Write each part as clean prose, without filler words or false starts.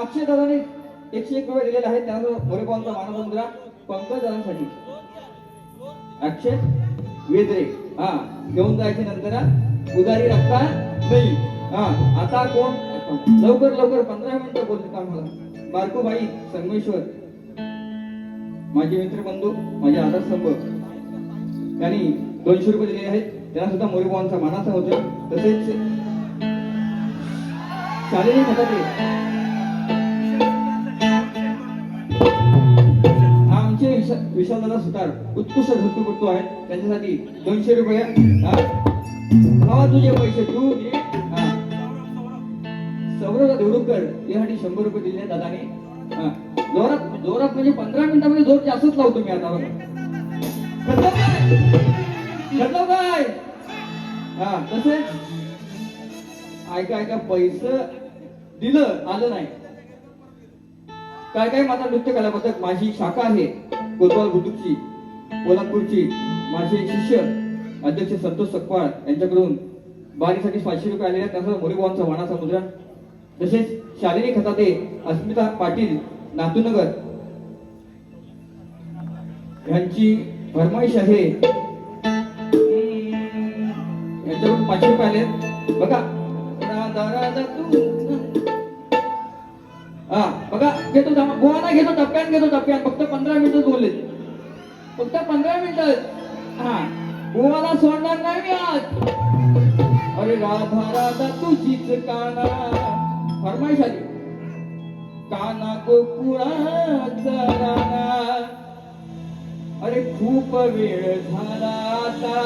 अक्षय दादाने 101 रुपये दिलेले आहेत. त्यानंतर मोरेपॉनचा मानद मुद्रा पंकज दादांसाठी अक्षय वेदरे हा घेऊन जायचे नंतर उदारी रक्ता नाही. हा आता कोण लवकर लवकर 15 मिनिटं बोलते का मला बारकूबाई संगमेश्वर माझे मित्र बंधू माझे आधारस्तंभ त्यांनी 200 रुपये दिलेले आहेत. त्यांना सुद्धा मोरेपॉनचा मानाचा होता. तसेच शालेय खताचे आमचे विशालदादा सुतार उत्कृष्ट धुतूपटू आहेत. त्यांच्यासाठी 200 रुपये भावा तुझे पैसे तू घे. सौरभ देवरुखकर यासाठी 100 रुपये दिले दादाने. जोरात जोरात म्हणजे 15 मिनिटांमध्ये जोर जास्तच लावतो मी आता बघा. काय हा तसेच ऐका ऐका पैसे दिलं आलं नाही. काय काय माझा नृत्य कला पथक माझी शाखा आहे कोतवाल बुद्रुकची कोल्हापूरची माझे शिष्य अध्यक्ष संतोष सकपाळ यांच्याकडून बारीसाठी 500 रुपये आलेले आहेत. त्यासह मोरेपॉनचा वाणाचा मुद्रा. तसेच शालिनी खताते अस्मिता पाटील नातूनगर यांची फरमाईश आहे. यांच्याकडून 500 रुपये आले बघा. राधा राधा तू हा बघा घेतो गोवाना घेतो टप्प्यान फक्त 15 मिनिटं बोलले फक्त 15 मिनिटं. हा गोवाला सोडणार नाही मी आज. अरे राधा राधा तुझीच काना फरमाईश आली. काना गोकुळाचा राणा अरे खूप वेळ झाला आता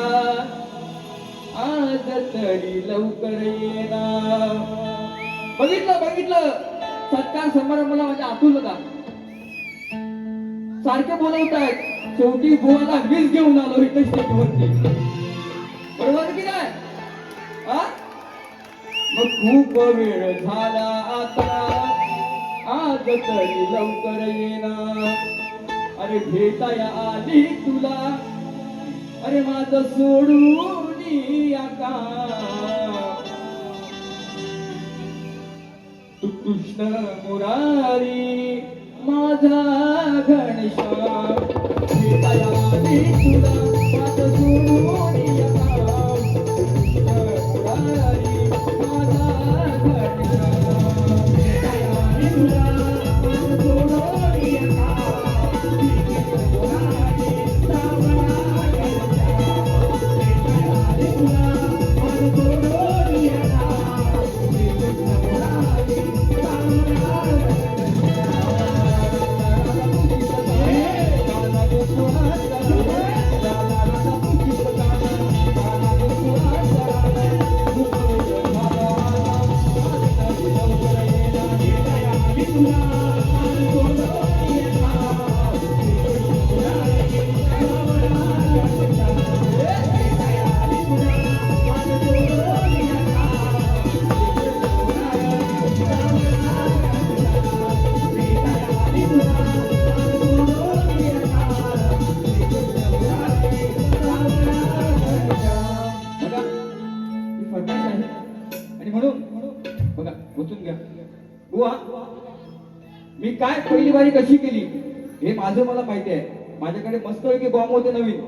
आज तरी लवकर येणार. बघितलं सत्कार समारंभाला माझ्या आतुल होता. सारखे बोलवत आहेत. शेवटी गोवाला वीज घेऊन आलो इथे स्टेजवरती. बरोबर की नाही? मग खूप वेळ झाला आता आज तरी लवकर येणार. अरे भेटाया आली तुला अरे माझं सोडून आता तू कृष्ण मुरारी माझा घनश्याम भेटाया आली तुला माझं सोडून आता कृष्ण मुरारी माझा घनश्याम भेटाया आली तुला माझं सोडून मी काय पहिली बारी कशी केली हे माझं मला माहिती आहे. माझ्याकडे मस्तपैकी बॉम्ब होते नवीन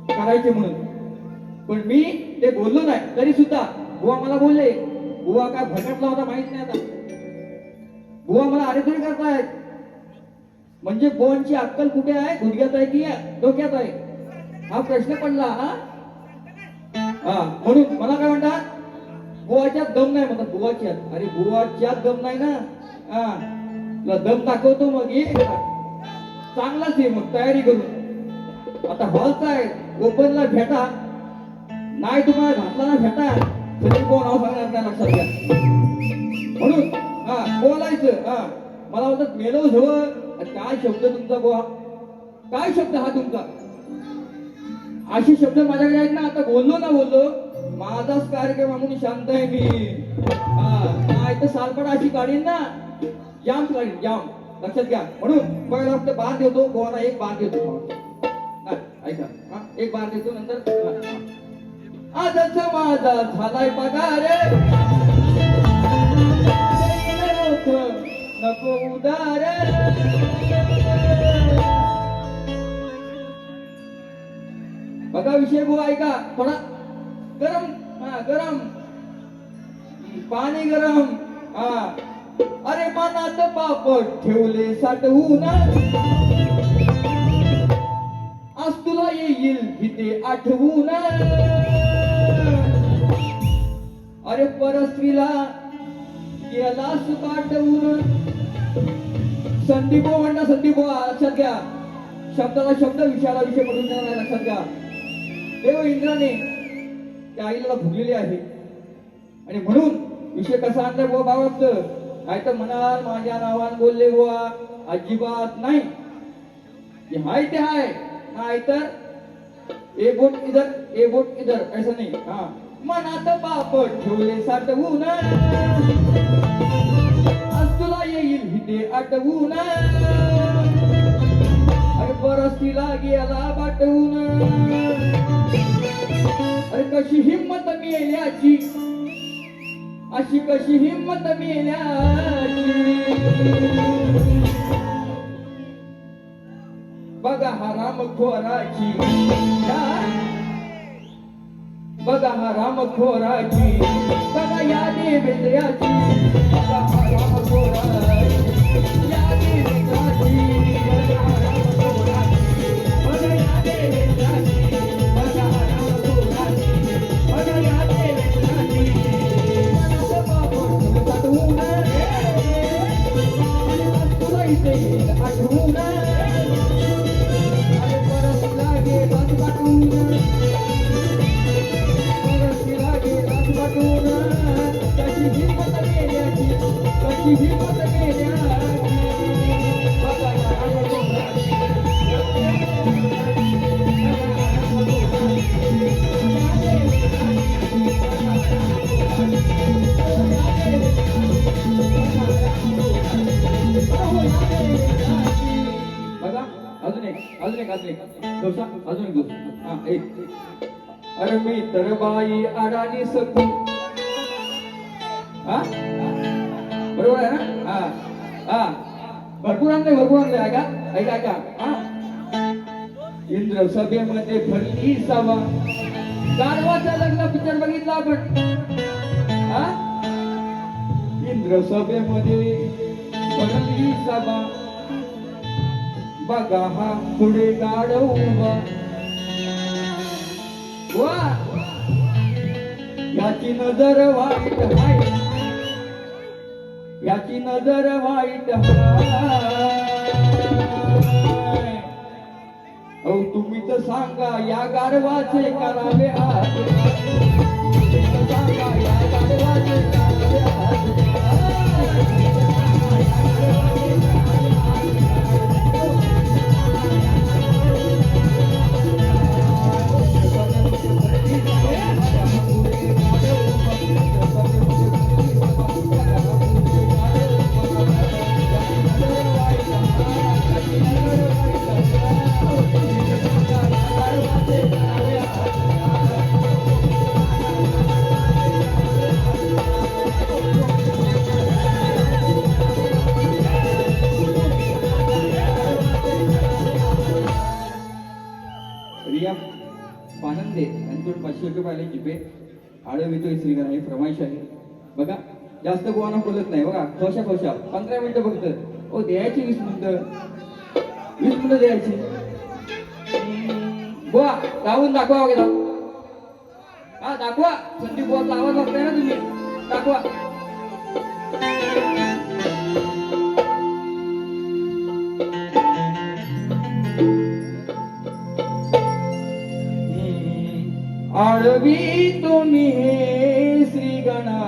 करायचे म्हणून पण मी ते बोललो नाही. तरी सुद्धा बुवा मला बोलले. बुवा काय भटकला होता माहित नाही. आता बुवा मला अरेतरी करतायत म्हणजे बोनची अक्कल कुठे आहे? गुडघ्यात आहे की डोक्यात आहे हा प्रश्न पडला. हा म्हणून मला काय म्हणतात बुवाच्यात दम नाही म्हणतात. बुवाच्यात अरे बुवाच्यात दम नाही ना. हा तुला दम दाखवतो मग ये चांगलाच आहे. मग तयारी करून आता हॉलचा आहे ओपनला भेटा नाही तुम्हाला घातला ना भेटा तरी कोण नाव सांगणार नाही लक्षात घ्या. म्हणून हा बोलायचं. हा मला म्हणतात मेलो झवळ काय शब्द तुमचा बुवा काय शब्द हा तुमचा असे शब्द माझ्याकडे आहेत ना. आता बोललो ना बोललो माझाच कार्यक्रम म्हणून शांत आहे मी. हा नाही तर सालपड अशी काढीन ना जाम काढीन जाम लक्षात घ्या. म्हणून पहिला फक्त बार देतो गोवाला एक बार देतो. ऐका हा एक बार देतो नंतर आजच माझा झालाय पगार नको उदार. बघा विषय बुवा ऐका थोडा गरम. हा गरम पाणी गरम. हा अरे मनात पापड ठेवले साठवून, आज तुला येईल भीती आठवून. अरे परस्त्रीला गेलास पाठवून. संदीप म्हणता संदीप लक्षात घ्या, शब्दाला शब्द विषयाला विषय पडून देणार नाही, लक्षात घ्या. देव इंद्राने त्या आईला भुगलेली आहे आणि म्हणून विषय कसा आणलाय बुवा भावात. काय तर म्हणाल माझ्या नावान बोलले बुवा, अजिबात नाही. जे हाय ते हाय, नाही तर ए बोट इधर ए बोट इधर असं नाही. हा मनात पापड ठेवले साठवून, आज तुला येईल हिते आठवून. अरे परस्तीला गेला पाठवून. अरे कशी हिंमत मेल्याची, अशी कशी हिंमत मेल्याची. बघा हरामखोराची, बघा हरामखोराची, बघा या देवेंद्राची. बघा हरामखोराची, या देवेंद्राची. बघा हरामखोराची, बघा या देवेंद्राची. बघा हरामखोराची, बघा या देवेंद्राची. मनात पापड साठवून, तुला इथे येईल आठवून. अरे परस्तीला गेलास पाठवून, परस्तीला गेलास पाठवून. कशी हिंमत मेल्याची, कशी हिंमत मेल्याची. बघा या हरामखोराची, बघा अजून एक अजून एक अजून एक दोसा, अजून एक दोसा. हा एक. अरे मी तर बाई अडाणी सकू. हा बरोबर आहे ना. हा हा भरपूर आणले भरपूर आणले. ऐका ऐका ऐका. हा इंद्र सभेमध्ये भरली सभा. गाढवाचं लग्न पिक्चर बघितला आपण. हा इंद्र सभेमध्ये भरली सभा. बघा हा पुढे गाढव उभा. वा याची नजर वाईट हाय, याची नजर वाईट हाय. अहो तुम्ही तर सांगा या गाढवाचे करावे आज. तुम्ही तर सांगा या गाढवाचे करावे आज. रिया पानंदे यांच्याकडून 500 रुपये आले जिपे. आडव येतोय श्रीगण आहे, फरमाईश आहे. बघा जास्त गोवाना बोलत नाही. बघा खोशा खोशा 15 मिनिटं फक्त. ओ द्यायची 20 मिनिटं, 20 मिनिटं द्यायची. बुवा गाऊन दाखवा वगैरे. हा दाखवा. संदीप बुवाचा आवाज बघताय ना तुम्ही, दाखवा. आळवी तुम्ही हे श्रीगणा.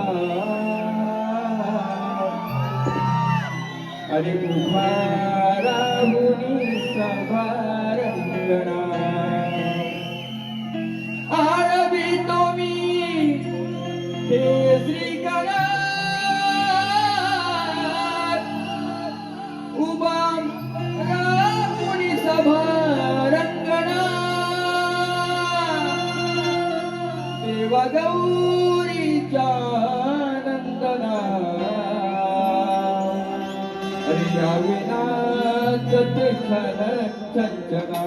अरे तुम्हारा हुनी सभा रंगणा. आळवी तुम्ही हे श्रीगणा. उभा राहुनी सभा रंगणा. देवा गौरीच्या नंदना. ते छल चंचला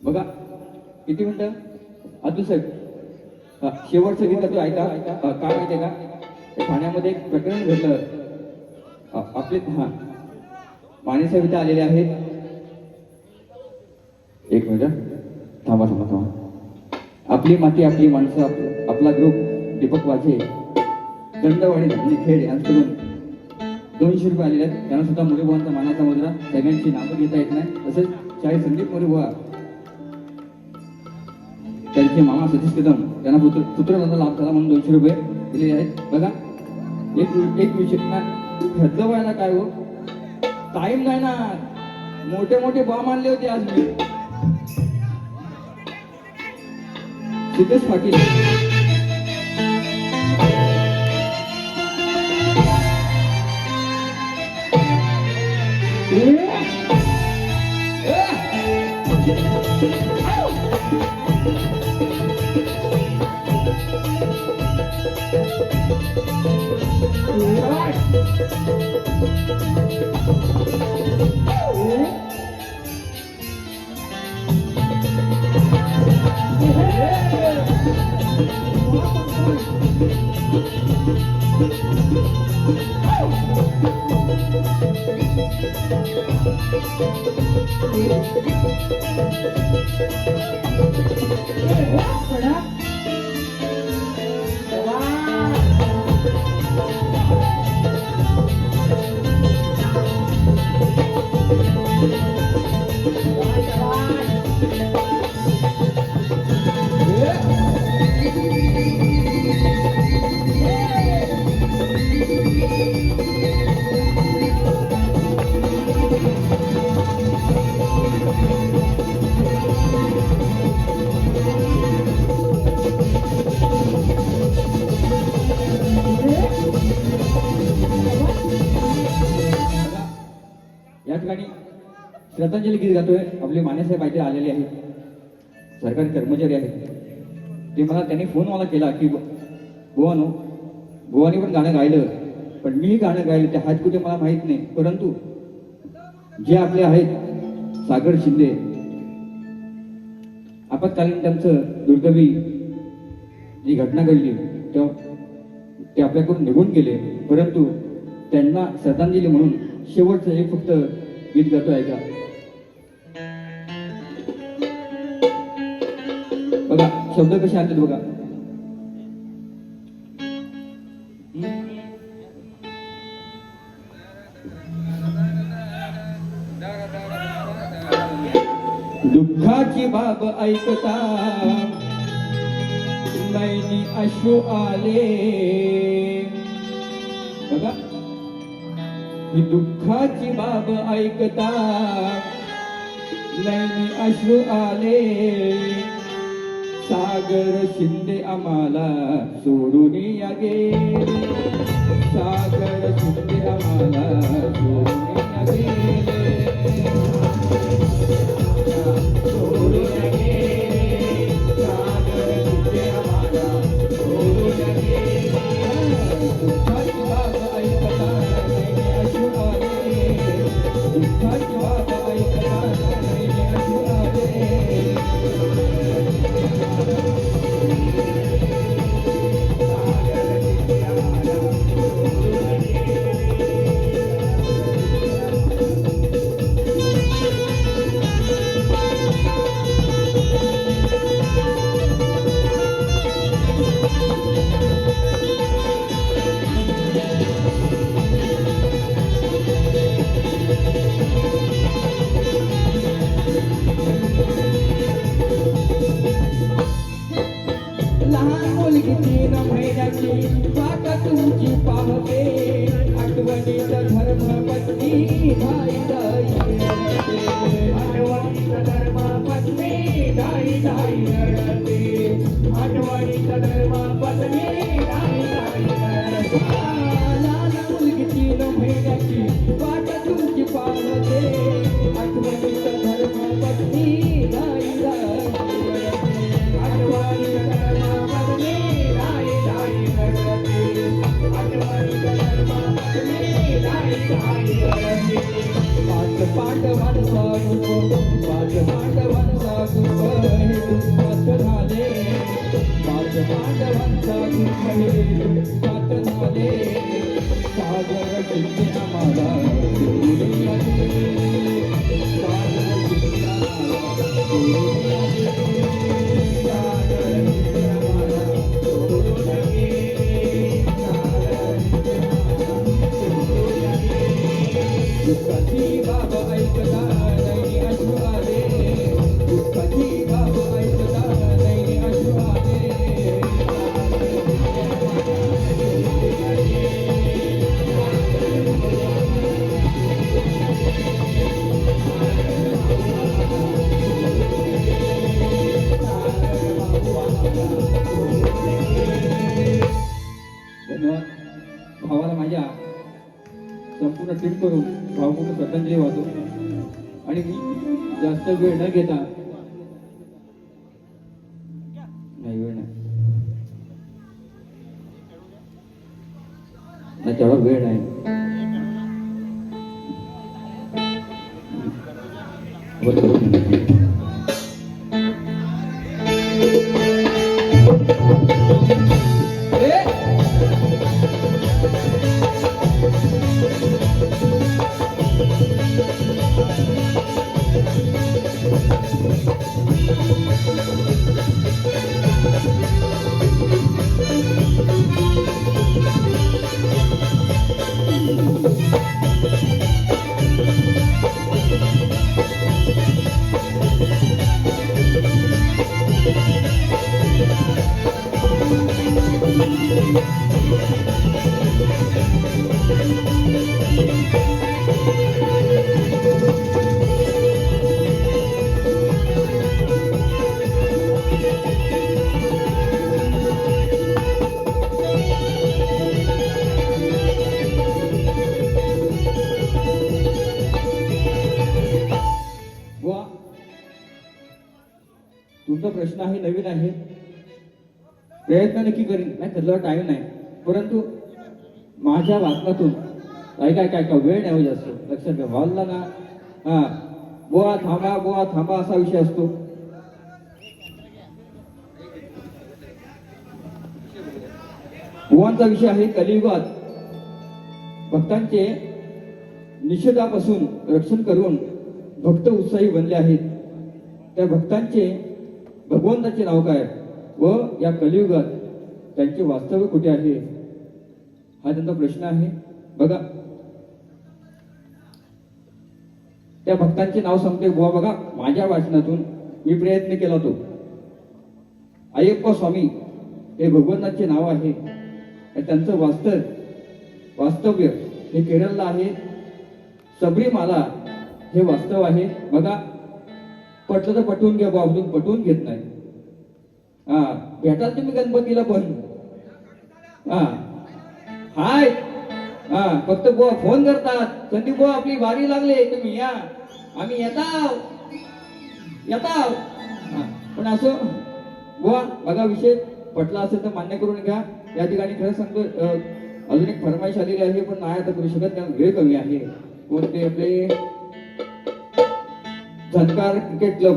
बघा किती मिनिटं अतुल साहेब शेवटचं गीत तू ऐका काय माहितीये का ठाण्यामध्ये एक प्रकरण घडलं आपले माने साहेब इथे आलेले आहेत एक मिनिट थांबा थांबा थांबा आपली माती आपली माणसं आपला ग्रुप दीपक वाझे दंडवाडी धंदी खेळ यांच्याकडून 200 रुपये आलेले आहेत त्यांना सुद्धा मुलीबुवांचा मानाचा मुद्रा सगळ्यांची नावं घेता येत नाही तसेच शाहीर संदीप मुलीबुवा त्यांचे मामा सतीश कदम त्यांना पुत्रदादा लाभ झाला म्हणून 200 रुपये दिलेले आहेत बघा एक विषय घडलं व्हायला काय हो टाइम नाही ना मोठे मोठे बॉम्ब आणले होते आज मी सिद्धेश पाटील या ठिकाणी श्रद्धांजली गीत गातोय आपले मानेसाहेब इथे आलेले आहेत सरकारी कर्मचारी आहेत ते त्यांनी फोन मला केला की बुवानी पण गाणं गायलं पण मी गाणं गायलं ते हात कुठे मला माहित नाही परंतु जे आपले आहेत सागर शिंदे आपत्कालीन त्यांचं दुर्दैवी जी घटना घडली ते आपल्याकडून निघून गेले परंतु त्यांना श्रद्धांजली म्हणून शेवटचं एक फक्त गीत गातो ऐका बघा शब्द कसे आणतात बघा दुःखाची बाब ऐकता नैनी अश्रू आले बघा ही दुःखाची बाब ऐकता नैनी अश्रू आले सागर शिंदे आम्हाला सोडून या गेले सागर शिंदे आम्हाला सोडून या गेले सोडून या गेले सागर शिंदे आम्हाला सोडून या गेले दुःखाची बाब ऐकता नैनी अश्रू आले दुःखाची बाब ऐकता नैनी अश्रू आले वेळाची वाट तुमची पाहते आठवणीत धर्मपत्नी धाई धाई रडते आठवणीत धर्मपत्नी धाई धाई रडते आठवणीत धर्मपत्नी धाई धाई रडते लहान मुलगीची न महिन्याची वाट तुमची पाहते आठवणीत धर्मपत्नी धाई धाई रडते आठवणीत धर्मपत्नी धाई धाई रडते आठवणीत धर्मपत्नी धाई धाई रडते पाच पांडवांचा रूप पाच पांडवांचा रूप हे दुःखात झाले पाच पांडवांचा रूप हे दुःखात झाले सागर किती आम्हाला सोडून आले सागर किती आम्हाला सोडून आले सागर किती आम्हाला सोडून आले सागर किती आम्हाला सोडून आले दुःखाची बाब ऐकता नाही अश्रू आले दुःखाची बाब ऐकता नाही अश्रू आले धन्यवाद भावाला माझ्या संपूर्ण टीम करून भावपूर्ण श्रद्धांजली वाहतो आणि मी जास्त वेळ न घेता नाही वेळ नाही तेवढा वेळ नाही तुमचा प्रश्न आहे नवीन आहे प्रयत्न नक्की करीन नाही त्याला टाइम नाही परंतु माझ्या वाचनातून काय काय काय काय वेळ नाही जास्त लक्षात घ्या हॉलला ना हा बुवा थांबा असा विषय असतो बुवांचा विषय आहे कलियुगात भक्तांचे निषेधापासून रक्षण करून भक्त उत्साही बनले आहेत त्या भक्तांचे भगवंताचे नाव काय व या कलियुगात त्यांचे वास्तव्य कुठे आहे हा त्यांचा प्रश्न आहे बघा त्या भक्तांचे नाव सांगते बुवा बघा माझ्या वाचनातून मी प्रयत्न केला होतो अय्यप्पा स्वामी हे भगवंताचे नाव आहे त्यांचं वास्तव्य हे केरळला आहे सबरीमाला हे वास्तव आहे बघा पटलं तर पटवून घ्या बाबा पटवून घेत नाही हा भेटाल तुम्ही गणपतीला पण हा हाय हा फक्त बुवा फोन करतात संदीप बुवा आपली वारी लागले तुम्ही या आम्ही येताव पण असं बुवा बघा विषय पटला असेल तर मान्य करून घ्या या ठिकाणी खरं सांगतो अजून एक फरमाईश आलेली आहे पण नाही आता करू शकत कारण वेळ कमी आहे कोणते आपले झंकार क्रिकेट क्लब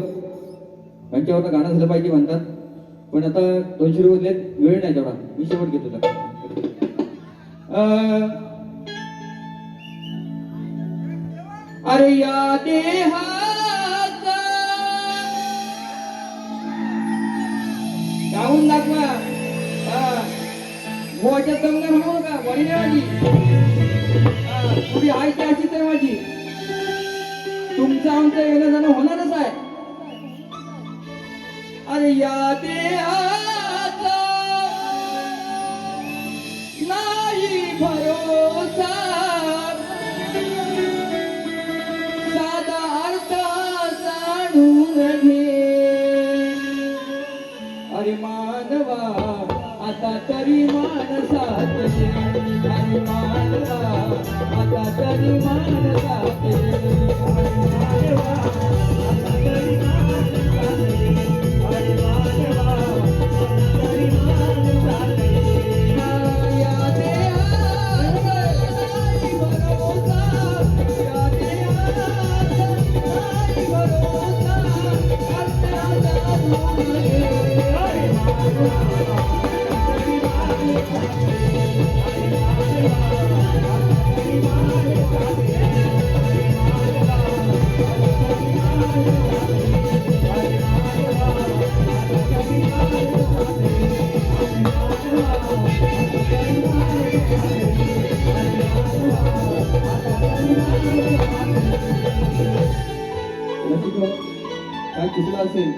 यांच्यावर गाणं झालं पाहिजे म्हणतात पण आता 200 रुपये वेळ नाही तेवढा मी शेवट घेतो अरे या देहाचा गाऊन दाखवा गोवाच्या दमदार म्हणू नका बरी नाही माझी पुढे आहे ती अशीच आहे माझी तुमचं आमचं येणं जाणं होणारच आहे अरे या देहाचा कसा साधा अर्थ जाणून घे अरे मानवा आता तरी मानसात ये. अरे मानवा आता तरी मानसात ये. अरे मानवा आता तरी मानसात ये. अरे मानवा आता तरी मानसात ये. या देहात नाही भरोसा, या देहात नाही भरोसा, अर्थ जाणून घे. अरे मानवा काय चुकलं असेल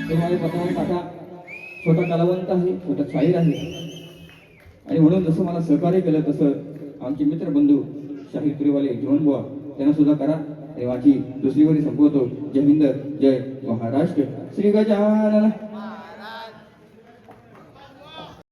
ते माझ्या पत्रावर टाका. छोटा कलावंत आहे, छोटा शाहीर आहे आणि म्हणून जसं मला सहकार्य केलं तसं आमचे मित्रबंधू शाहीर पुरीवाले जीवनबुवा त्यांना सुद्धा करा. आणि माझी दुसरी वरी संपवतो. जय हिंद, जय महाराष्ट्र. श्री गजानन